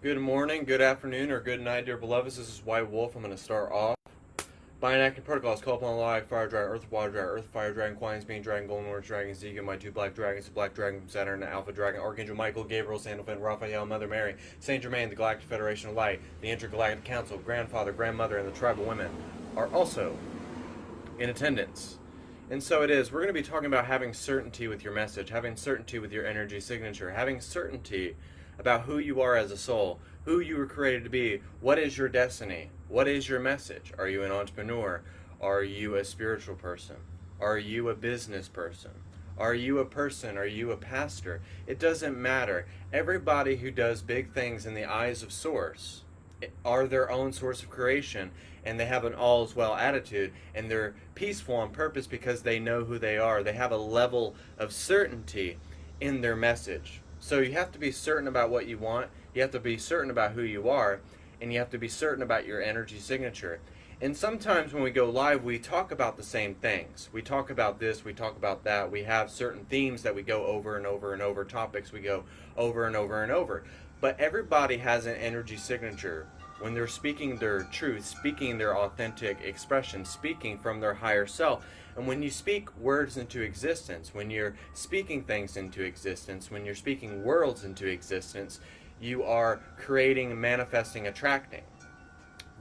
Good morning, good afternoon, or good night, dear beloveds. This is White Wolf. I'm going to start off by enacting protocols. Call upon light, fire dragon, earth, water dragon, earth, fire dragon, Quines, being dragon, golden orange dragon, Zega, my two black dragons, the black dragon from Saturn, the alpha dragon, Archangel Michael, Gabriel, Sandalphon, Raphael, Mother Mary, Saint Germain, the Galactic Federation of Light, the Intergalactic Council, grandfather, grandmother, and the tribal women are also in attendance. And so it is. We're going to be talking about having certainty with your message, having certainty with your energy signature, having certainty about who you are as a soul, who you were created to be, what is your destiny, what is your message. Are you an entrepreneur? Are you a spiritual person? Are you a business person? Are you a person? Are you a pastor? It doesn't matter. Everybody who does big things in the eyes of Source are their own source of creation, and they have an all is well attitude, and they're peaceful on purpose because they know who they are. They have a level of certainty in their message. So you have to be certain about what you want, you have to be certain about who you are, and you have to be certain about your energy signature. And sometimes when we go live, we talk about the same things. We talk about this, we talk about that. We have certain themes that we go over and over and over, topics we go over and over and over. But everybody has an energy signature when they're speaking their truth, speaking their authentic expression, speaking from their higher self. And when you speak words into existence, when you're speaking things into existence, when you're speaking worlds into existence, you are creating, manifesting, attracting.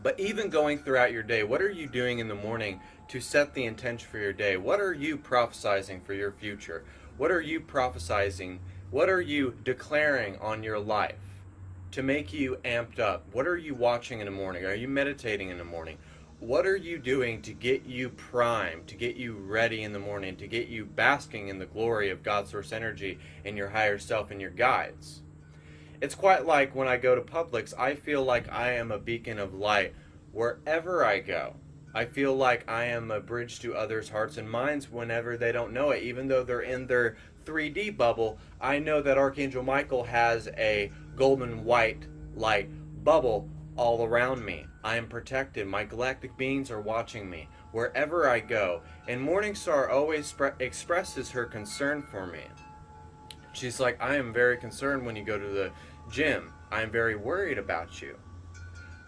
But even going throughout your day, what are you doing in the morning to set the intention for your day? What are you prophesizing for your future? What are you prophesizing? What are you declaring on your life to make you amped up? What are you watching in the morning? Are you meditating in the morning? What are you doing to get you primed, to get you ready in the morning, to get you basking in the glory of God's source energy and your higher self and your guides? It's quite like when I go to Publix, I feel like I am a beacon of light wherever I go. I feel like I am a bridge to others' hearts and minds whenever they don't know it. Even though they're in their 3D bubble, I know that Archangel Michael has a golden white light bubble all around me. I am protected. My galactic beings are watching me wherever I go. And MorningStar always expresses her concern for me. She's like, I am very concerned when you go to the gym. I am very worried about you.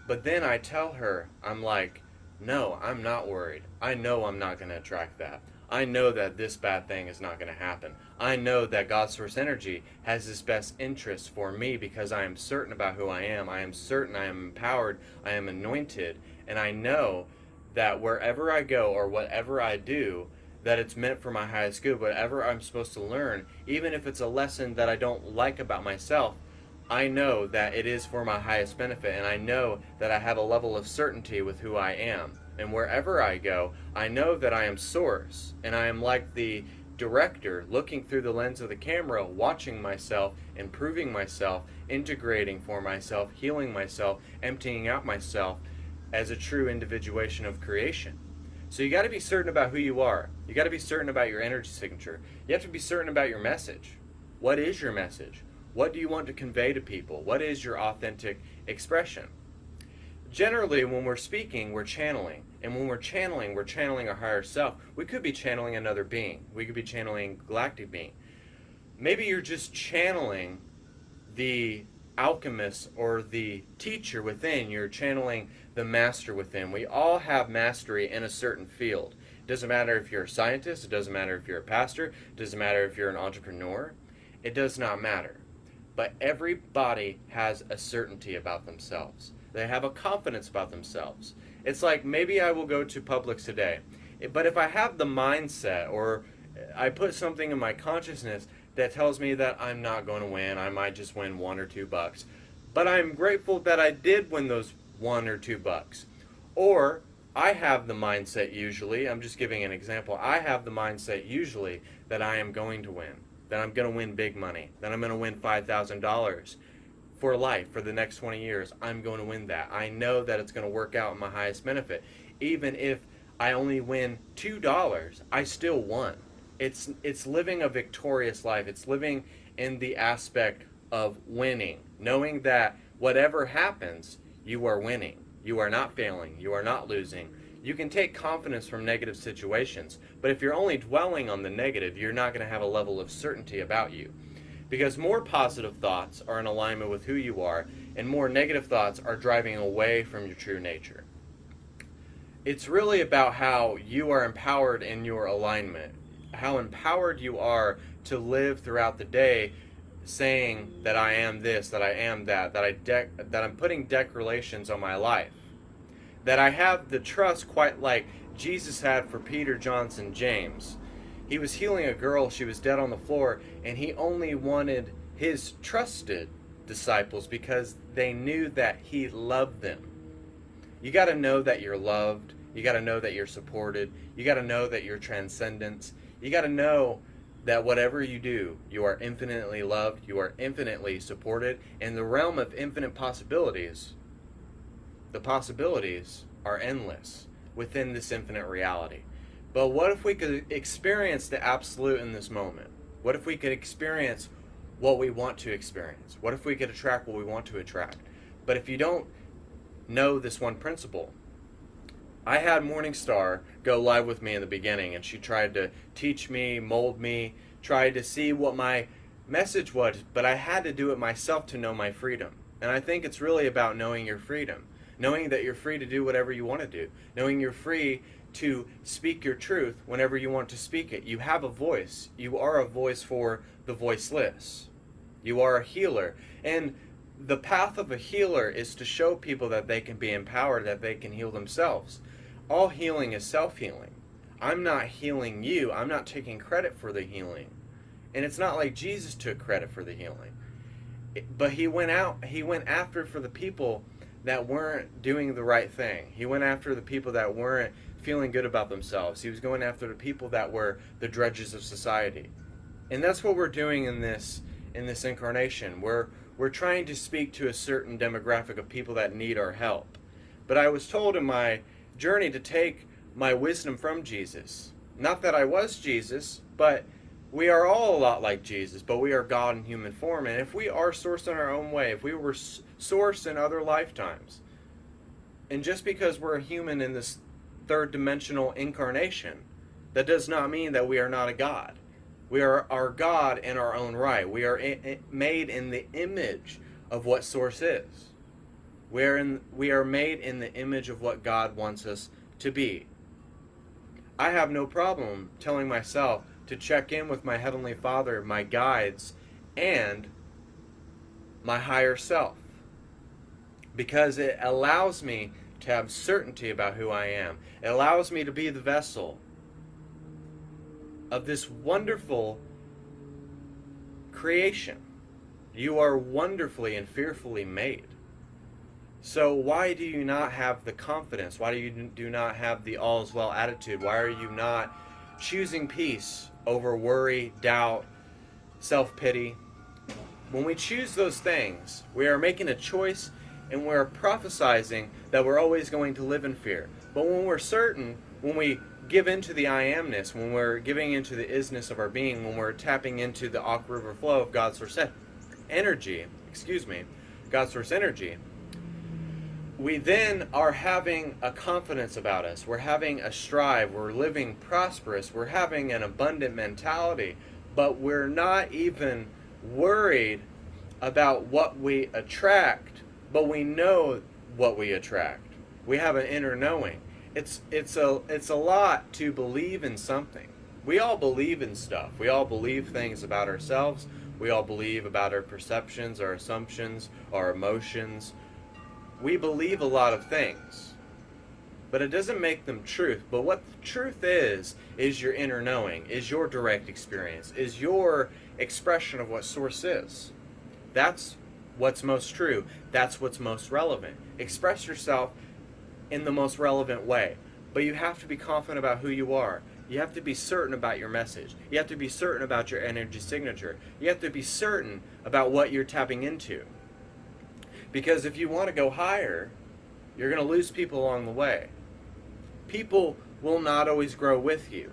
But then I tell her, I'm like, no, I'm not worried. I know I'm not going to attract that. I know that this bad thing is not going to happen. I know that God's source energy has His best interest for me because I am certain about who I am. I am certain I am empowered. I am anointed. And I know that wherever I go or whatever I do, that it's meant for my highest good. Whatever I'm supposed to learn, even if it's a lesson that I don't like about myself, I know that it is for my highest benefit, and I know that I have a level of certainty with who I am. And wherever I go, I know that I am Source, and I am like the director looking through the lens of the camera, watching myself, improving myself, integrating for myself, healing myself, emptying out myself as a true individuation of creation. So you got to be certain about who you are. You got to be certain about your energy signature. You have to be certain about your message. What is your message? What do you want to convey to people? What is your authentic expression? Generally, when we're speaking, we're channeling. And when we're channeling our higher self. We could be channeling another being. We could be channeling a galactic being. Maybe you're just channeling the alchemist or the teacher within. You're channeling the master within. We all have mastery in a certain field. It doesn't matter if you're a scientist. It doesn't matter if you're a pastor. It doesn't matter if you're an entrepreneur. It does not matter. But everybody has a certainty about themselves. They have a confidence about themselves. It's like, maybe I will go to Publix today, but if I have the mindset or I put something in my consciousness that tells me that I'm not going to win, I might just win $1 or $2, but I'm grateful that I did win those $1 or $2. Or I have the mindset usually, I'm just giving an example, I have the mindset usually that I am going to win, that I'm going to win big money, that I'm going to win $5,000 for life for the next 20 years. I'm going to win that. I know that it's going to work out in my highest benefit. Even if I only win $2, I still won. It's living a victorious life. It's living in the aspect of winning, knowing that whatever happens, you are winning. You are not failing. You are not losing. You can take confidence from negative situations, but if you're only dwelling on the negative, you're not going to have a level of certainty about you. Because more positive thoughts are in alignment with who you are, and more negative thoughts are driving away from your true nature. It's really about how you are empowered in your alignment, how empowered you are to live throughout the day saying that I am this, that I am that I'm putting declarations on my life. That I have the trust quite like Jesus had for Peter, Johnson, James. He was healing a girl, she was dead on the floor, and he only wanted his trusted disciples because they knew that he loved them. You got to know that you're loved. You got to know that you're supported. You got to know that you're transcendent. You got to know that whatever you do, you are infinitely loved, you are infinitely supported. In the realm of infinite possibilities, the possibilities are endless within this infinite reality. But what if we could experience the absolute in this moment? What if we could experience what we want to experience? What if we could attract what we want to attract? But if you don't know this one principle, I had MorningStar go live with me in the beginning, and she tried to teach me, mold me, tried to see what my message was, but I had to do it myself to know my freedom. And I think it's really about knowing your freedom, knowing that you're free to do whatever you want to do, knowing you're free to speak your truth whenever you want to speak it. You have a voice. You are a voice for the voiceless. You are a healer. And the path of a healer is to show people that they can be empowered, that they can heal themselves. All healing is self-healing. I'm not healing you. I'm not taking credit for the healing. And it's not like Jesus took credit for the healing. But he went after for the people that weren't doing the right thing. He went after the people that weren't feeling good about themselves. He was going after the people that were the drudges of society. And that's what we're doing in this incarnation. We're trying to speak to a certain demographic of people that need our help. But I was told in my journey to take my wisdom from Jesus. Not that I was Jesus, but we are all a lot like Jesus, but we are God in human form. And if we are sourced in our own way, if we were sourced in other lifetimes, and just because we're a human in this third dimensional incarnation, that does not mean that we are not a God. We are our God in our own right. We are made in the image of what Source is. We are made in the image of what God wants us to be. I have no problem telling myself to check in with my Heavenly Father, my guides, and my higher self. Because it allows me to have certainty about who I am. It allows me to be the vessel of this wonderful creation. You are wonderfully and fearfully made. So why do you not have the confidence? Why do you do not have the all is well attitude? Why are you not choosing peace over worry, doubt, self-pity? When we choose those things, we are making a choice, and we're prophesizing that we're always going to live in fear. But when we're certain, when we give into the I amness, when we're giving into the isness of our being, when we're tapping into the aqua river flow of God's source energy, God's source energy, we then are having a confidence about us. We're having a strive. We're living prosperous. We're having an abundant mentality. But we're not even worried about what we attract, but we know what we attract. We have an inner knowing. It's a lot to believe in something. We all believe in stuff. We all believe things about ourselves. We all believe about our perceptions, our assumptions, our emotions. We believe a lot of things, but it doesn't make them truth. But what the truth is your inner knowing, is your direct experience, is your expression of what Source is. That's what's most true. That's what's most relevant. Express yourself in the most relevant way. But you have to be confident about who you are. You have to be certain about your message. You have to be certain about your energy signature. You have to be certain about what you're tapping into. Because if you want to go higher, you're going to lose people along the way. People will not always grow with you.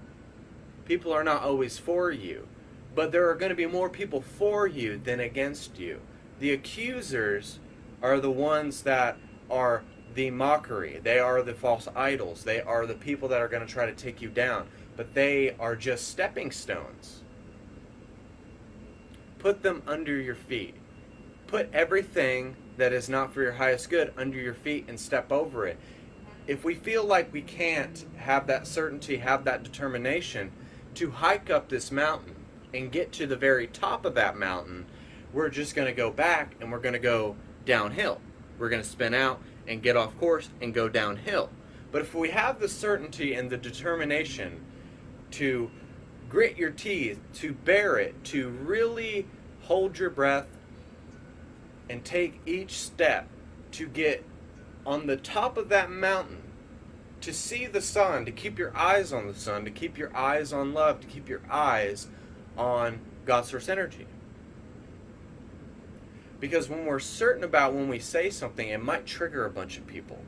People are not always for you. But there are going to be more people for you than against you. The accusers are the ones that are the mockery. They are the false idols. They are the people that are going to try to take you down. But they are just stepping stones. put them under your feet. Put everything that is not for your highest good under your feet and step over it. If we feel like we can't have that certainty, have that determination to hike up this mountain and get to the very top of that mountain, we're just going to go back and we're going to go downhill. We're going to spin out and get off course and go downhill. But if we have the certainty and the determination to grit your teeth, to bear it, to really hold your breath and take each step to get on the top of that mountain, to see the sun, to keep your eyes on the sun, to keep your eyes on love, to keep your eyes on God's source energy. Because when we're certain about when we say something, it might trigger a bunch of people.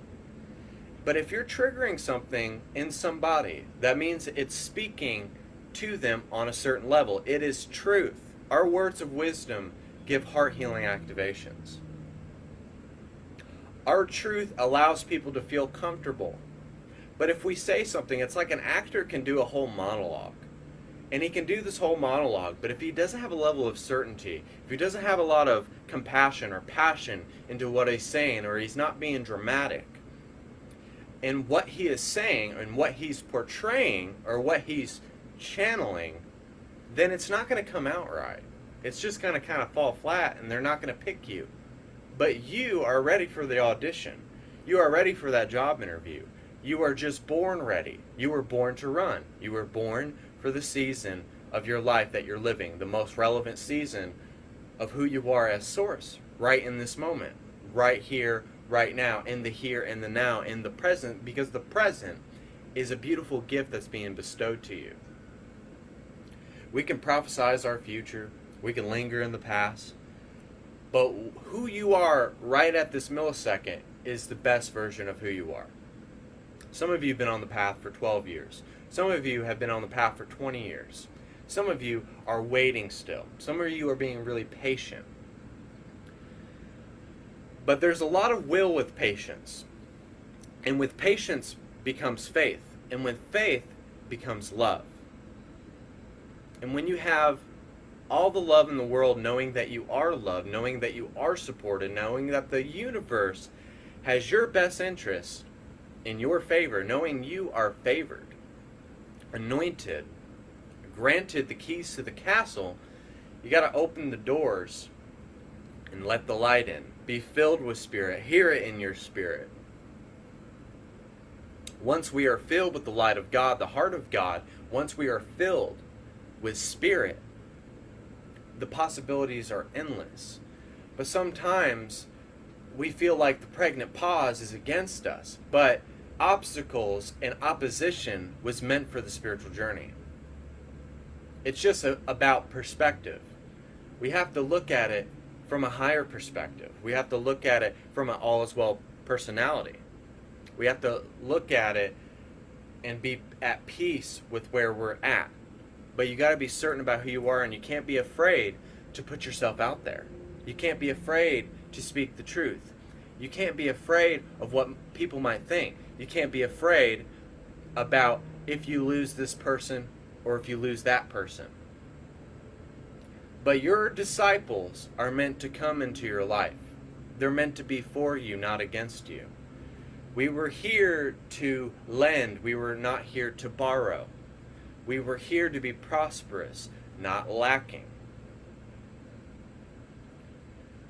But if you're triggering something in somebody, that means it's speaking to them on a certain level. It is truth. Our words of wisdom give heart healing activations. Our truth allows people to feel comfortable. But if we say something, it's like an actor can do a whole monologue. And he can do this whole monologue, but if he doesn't have a level of certainty, if he doesn't have a lot of compassion or passion into what he's saying, or he's not being dramatic in what he is saying and what he's portraying or what he's channeling, then it's not going to come out right. It's just going to kind of fall flat and they're not going to pick you. But you are ready for the audition. You are ready for that job interview. You are just born ready. You were born to run. You were born for the season of your life that you're living, the most relevant season of who you are as source, right in this moment, right here, right now, in the here and the now, in the present, because the present is a beautiful gift that's being bestowed to you. We can prophesize our future, we can linger in the past, but who you are right at this millisecond is the best version of who you are. Some of you have been on the path for 12 years. Some of you have been on the path for 20 years. Some of you are waiting still. Some of you are being really patient. But there's a lot of will with patience. And with patience becomes faith. And with faith becomes love. And when you have all the love in the world, knowing that you are loved, knowing that you are supported, knowing that the universe has your best interest in your favor, knowing you are favored, anointed, granted the keys to the castle, you got to open the doors and let the light in. Be filled with spirit. Hear it in your spirit. Once we are filled with the light of God, the heart of God, once we are filled with spirit, the possibilities are endless. But sometimes we feel like the pregnant pause is against us. But obstacles and opposition was meant for the spiritual journey. It's just about perspective. We have to look at it from a higher perspective. We have to look at it from an all is well personality. We have to look at it and be at peace with where we're at. But you got to be certain about who you are, and you can't be afraid to put yourself out there. You can't be afraid to speak the truth. You can't be afraid of what people might think. You can't be afraid about if you lose this person or if you lose that person. But your disciples are meant to come into your life. They're meant to be for you, not against you. We were here to lend. We were not here to borrow. We were here to be prosperous, not lacking.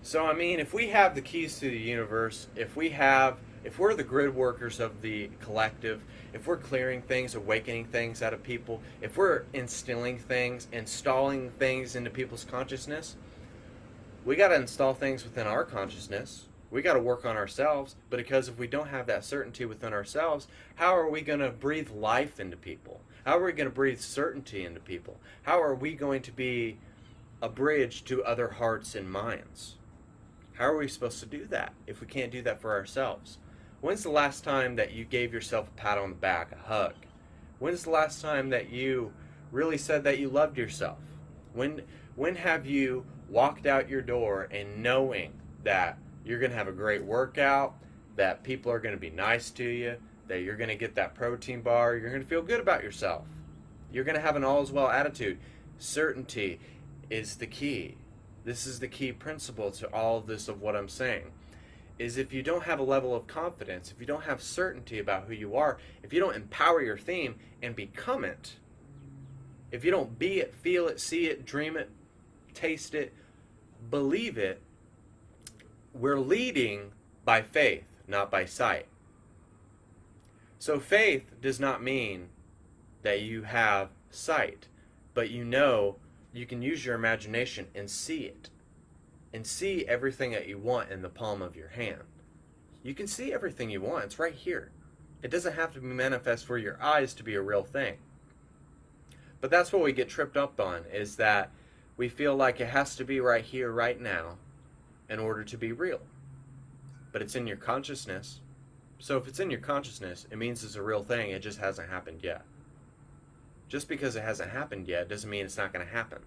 So, I mean, if we have the keys to the universe, if we're the grid workers of the collective, if we're clearing things, awakening things out of people, if we're instilling things, installing things into people's consciousness, we got to install things within our consciousness. We got to work on ourselves, but because if we don't have that certainty within ourselves, how are we going to breathe life into people? How are we going to breathe certainty into people? How are we going to be a bridge to other hearts and minds? How are we supposed to do that if we can't do that for ourselves? When's the last time that you gave yourself a pat on the back, a hug? When's the last time that you really said that you loved yourself? When have you walked out your door and knowing that you're going to have a great workout, that people are going to be nice to you, that you're going to get that protein bar, you're going to feel good about yourself. You're going to have an all is well attitude. Certainty is the key. This is the key principle to all of this of what I'm saying. Is if you don't have a level of confidence, if you don't have certainty about who you are, if you don't empower your theme and become it, if you don't be it, feel it, see it, dream it, taste it, believe it, we're leading by faith, not by sight. So faith does not mean that you have sight, but you know you can use your imagination and see it. And see everything that you want in the palm of your hand. You can see everything you want. It's right here. It doesn't have to be manifest for your eyes to be a real thing. But that's what we get tripped up on, is that we feel like it has to be right here, right now, in order to be real. But it's in your consciousness. So if it's in your consciousness, it means it's a real thing. It just hasn't happened yet. Just because it hasn't happened yet doesn't mean it's not going to happen.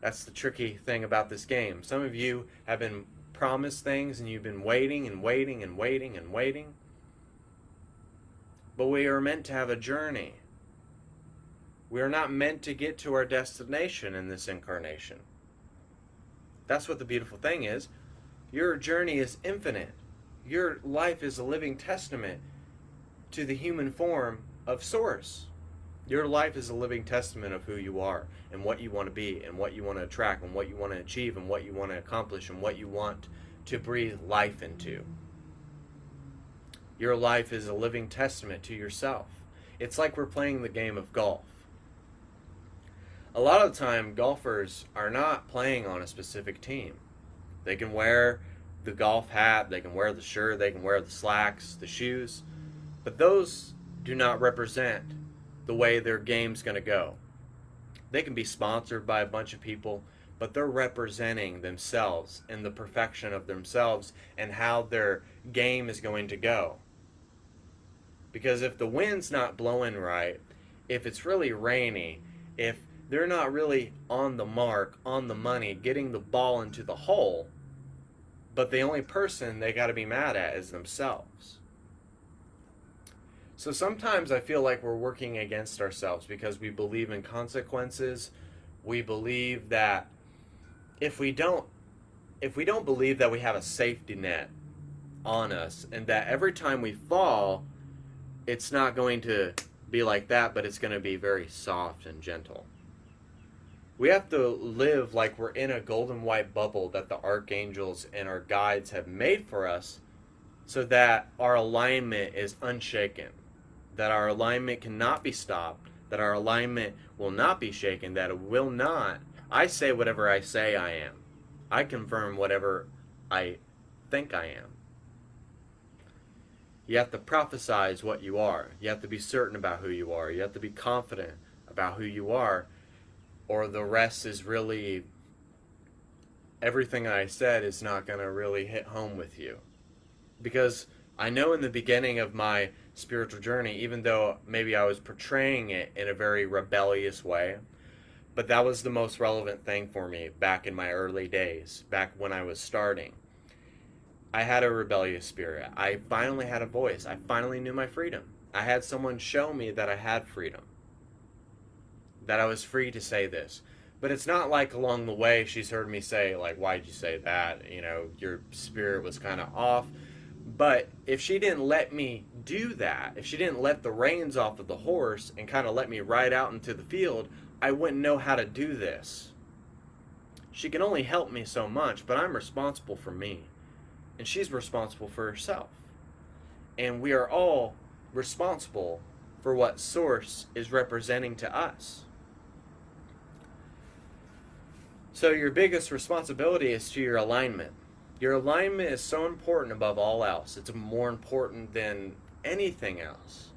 That's the tricky thing about this game. Some of you have been promised things and you've been waiting and waiting and waiting and waiting. But we are meant to have a journey. We are not meant to get to our destination in this incarnation. That's what the beautiful thing is. Your journey is infinite. Your life is a living testament to the human form of Source. Your life is a living testament of who you are and what you want to be and what you want to attract and what you want to achieve and what you want to accomplish and what you want to breathe life into. Your life is a living testament to yourself. It's like we're playing the game of golf. A lot of the time, golfers are not playing on a specific team. They can wear the golf hat, they can wear the shirt, they can wear the slacks, the shoes, but those do not represent the way their game's going to go. They can be sponsored by a bunch of people, but they're representing themselves and the perfection of themselves and how their game is going to go. Because if the wind's not blowing right, if it's really rainy, if they're not really on the mark, on the money, getting the ball into the hole, but the only person they got to be mad at is themselves. So sometimes I feel like we're working against ourselves because we believe in consequences. We believe that if we don't believe that we have a safety net on us and that every time we fall, it's not going to be like that, but it's going to be very soft and gentle. We have to live like we're in a golden white bubble that the archangels and our guides have made for us so that our alignment is unshaken. That our alignment cannot be stopped, that our alignment will not be shaken, that it will not. I say whatever I say I am. I confirm whatever I think I am. You have to prophesize what you are. You have to be certain about who you are. You have to be confident about who you are, or the rest is really, everything I said is not going to really hit home with you. Because I know in the beginning of my spiritual journey, even though maybe I was portraying it in a very rebellious way, but that was the most relevant thing for me back in my early days, back when I was starting. I had a rebellious spirit. I finally had a voice. I finally knew my freedom. I had someone show me that I had freedom, that I was free to say this. But it's not like along the way she's heard me say, like, why'd you say that? You know, your spirit was kind of off. But if she didn't let me do that, if she didn't let the reins off of the horse and kind of let me ride out into the field, I wouldn't know how to do this. She can only help me so much, but I'm responsible for me. And she's responsible for herself. And we are all responsible for what Source is representing to us. So your biggest responsibility is to your alignment. Your alignment is so important above all else. It's more important than anything else.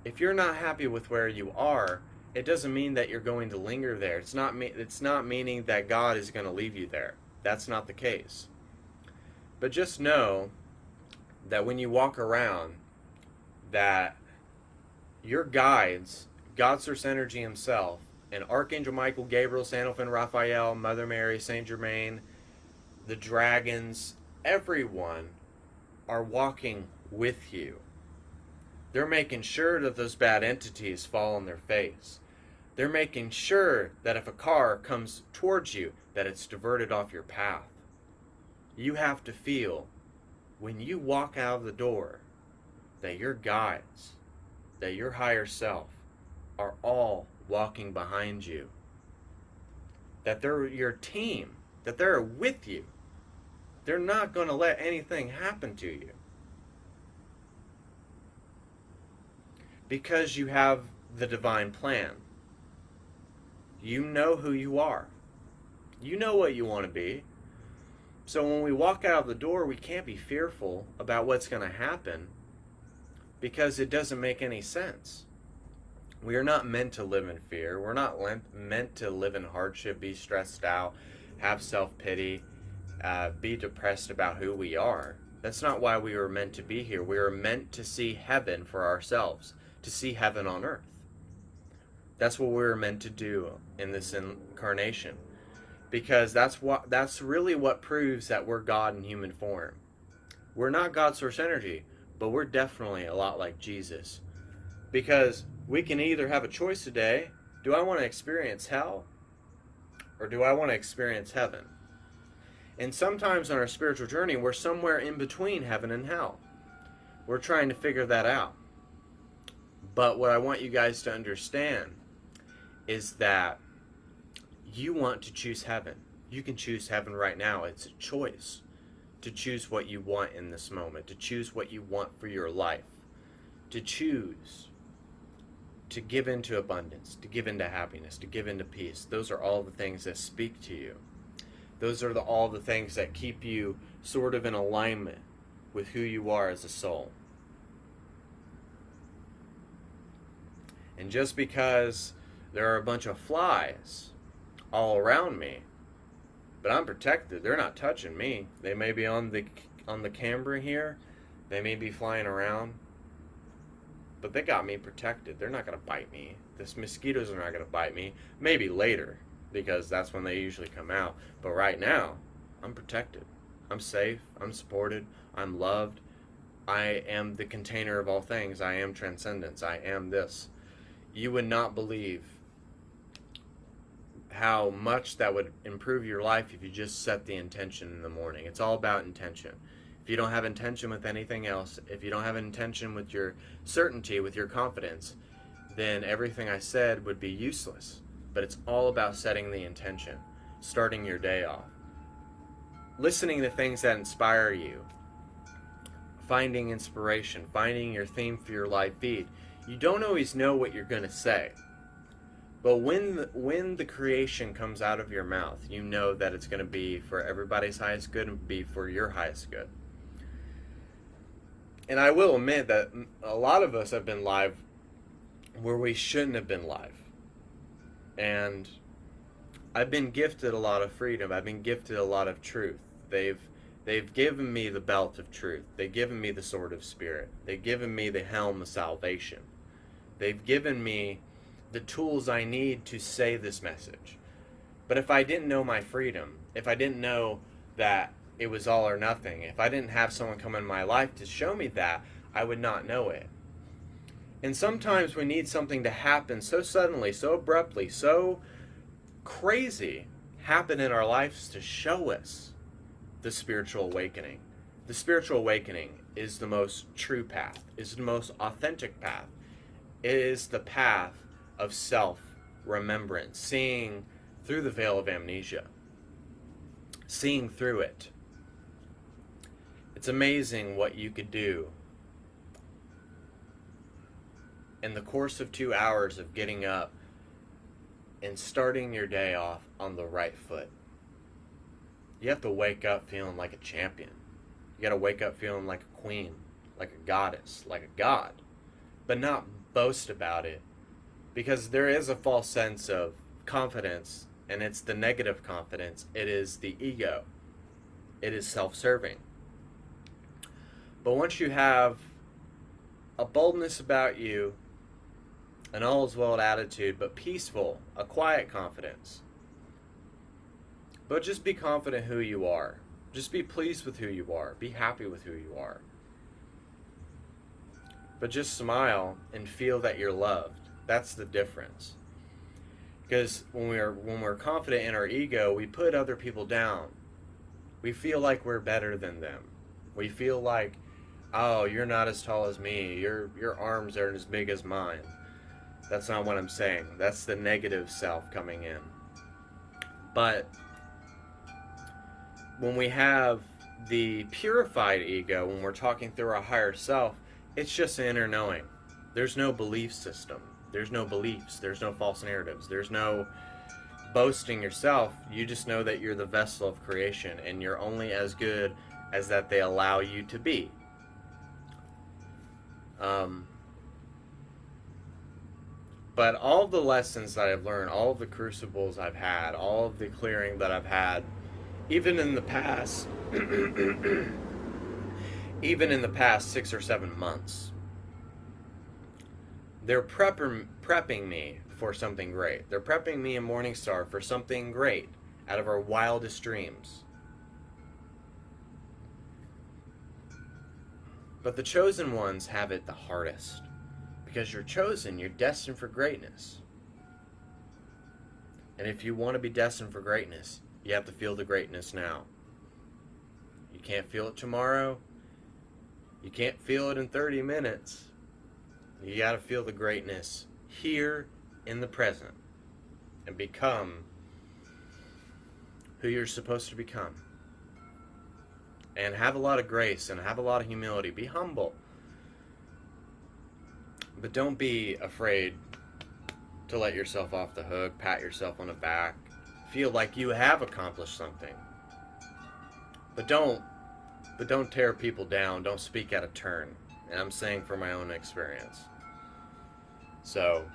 If you're not happy with where you are, it doesn't mean that you're going to linger there. It's not meaning that God is going to leave you there. That's not the case. But just know that when you walk around, that your guides, God Source Energy himself, and Archangel Michael, Gabriel, Sandalphon, Raphael, Mother Mary, Saint Germain, the dragons, everyone are walking with you. They're making sure that those bad entities fall on their face. They're making sure that if a car comes towards you, that it's diverted off your path. You have to feel when you walk out of the door that your guides, that your higher self are all walking behind you, that they're your team, that they're with you. They're not going to let anything happen to you because you have the divine plan. You know who you are. You know what you want to be. So when we walk out of the door, we can't be fearful about what's going to happen because it doesn't make any sense. We are not meant to live in fear. We're not meant to live in hardship, be stressed out, have self-pity, be depressed about who we are. That's not why we were meant to be here. We were meant to see heaven for ourselves, to see heaven on earth. That's what we were meant to do in this incarnation, because that's really what proves that we're God in human form. We're not God source energy, but we're definitely a lot like Jesus, because we can either have a choice today. Do I want to experience hell, or do I want to experience heaven? And sometimes on our spiritual journey, we're somewhere in between heaven and hell. We're trying to figure that out. But what I want you guys to understand is that you want to choose heaven. You can choose heaven right now. It's a choice to choose what you want in this moment, to choose what you want for your life, to choose to give into abundance, to give into happiness, to give into peace. Those are all the things that speak to you. Those are all the things that keep you sort of in alignment with who you are as a soul. And just because there are a bunch of flies all around me, but I'm protected. They're not touching me. They may be on the camera here. They may be flying around, but they got me protected. They're not going to bite me. These mosquitoes are not going to bite me. Maybe later, because that's when they usually come out. But right now, I'm protected. I'm safe. I'm supported. I'm loved. I am the container of all things. I am transcendence. I am this. You would not believe how much that would improve your life if you just set the intention in the morning. It's all about intention. If you don't have intention with anything else, if you don't have intention with your certainty, with your confidence, then everything I said would be useless. But it's all about setting the intention, starting your day off, listening to things that inspire you, finding inspiration, finding your theme for your live feed. You don't always know what you're going to say, but when the creation comes out of your mouth, you know that it's going to be for everybody's highest good and be for your highest good. And I will admit that a lot of us have been live where we shouldn't have been live. And I've been gifted a lot of freedom. I've been gifted a lot of truth. They've given me the belt of truth. They've given me the sword of spirit. They've given me the helm of salvation. They've given me the tools I need to say this message. But if I didn't know my freedom, if I didn't know that it was all or nothing, if I didn't have someone come in my life to show me that, I would not know it. And sometimes we need something to happen so suddenly, so abruptly, so crazy happen in our lives to show us the spiritual awakening. The spiritual awakening is the most true path, is the most authentic path. It is the path of self-remembrance, seeing through the veil of amnesia, seeing through it. It's amazing what you could do in the course of 2 hours of getting up and starting your day off on the right foot. You have to wake up feeling like a champion. You got to wake up feeling like a queen, like a goddess, like a god, but not boast about it, because there is a false sense of confidence, and it's the negative confidence. It is the ego. It is self-serving. But once you have a boldness about you, an all-is-well attitude, but peaceful, a quiet confidence. But just be confident who you are. Just be pleased with who you are. Be happy with who you are. But just smile and feel that you're loved. That's the difference. Because when we're confident in our ego, we put other people down. We feel like we're better than them. We feel like, oh, you're not as tall as me. Your arms aren't as big as mine. That's not what I'm saying. That's the negative self coming in. But when we have the purified ego, when we're talking through our higher self, it's just an inner knowing. There's no belief system. There's no beliefs. There's no false narratives. There's no boasting yourself. You just know that you're the vessel of creation and you're only as good as that they allow you to be. But all of the lessons that I've learned, all of the crucibles I've had, all of the clearing that I've had, even in the past, even in the past 6 or 7 months, they're prepping me for something great. They're prepping me and MorningStar for something great out of our wildest dreams. But the chosen ones have it the hardest. Because you're chosen, you're destined for greatness. And if you want to be destined for greatness, you have to feel the greatness now. You can't feel it tomorrow. You can't feel it in 30 minutes. You got to feel the greatness here in the present and become who you're supposed to become. And have a lot of grace and have a lot of humility. Be humble. But don't be afraid to let yourself off the hook, pat yourself on the back, feel like you have accomplished something. But don't tear people down. Don't speak out of turn. And I'm saying from my own experience. So,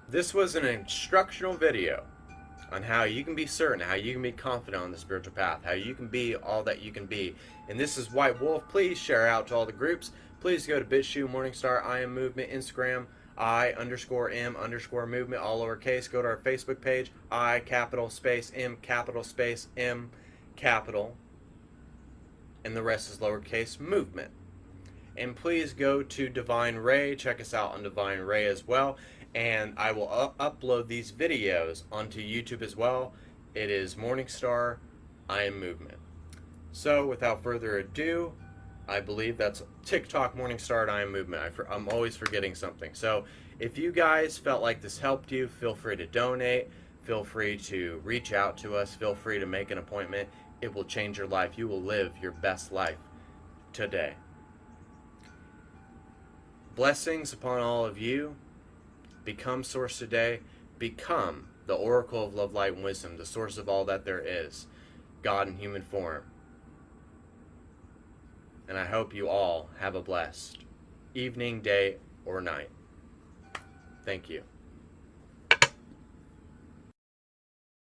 this was an instructional video on how you can be certain, how you can be confident on the spiritual path, how you can be all that you can be. And this is White Wolf. Please share out to all the groups. Please go to bitchute, MorningStar, I Am Movement, Instagram, I_M_movement, all lowercase. Go to our Facebook page, I capital space M capital space M capital, and the rest is lowercase movement. And please go to Divine Ray. Check us out on Divine Ray as well. And I will upload these videos onto YouTube as well. It is MorningStar, I Am Movement. So without further ado, I believe that's TikTok, MorningStar, and I Am Movement. I'm always forgetting something. So if you guys felt like this helped you, feel free to donate. Feel free to reach out to us. Feel free to make an appointment. It will change your life. You will live your best life today. Blessings upon all of you. Become Source today. Become the Oracle of Love, Light, and Wisdom, the source of all that there is, God in human form. And I hope you all have a blessed evening, day, or night. Thank you.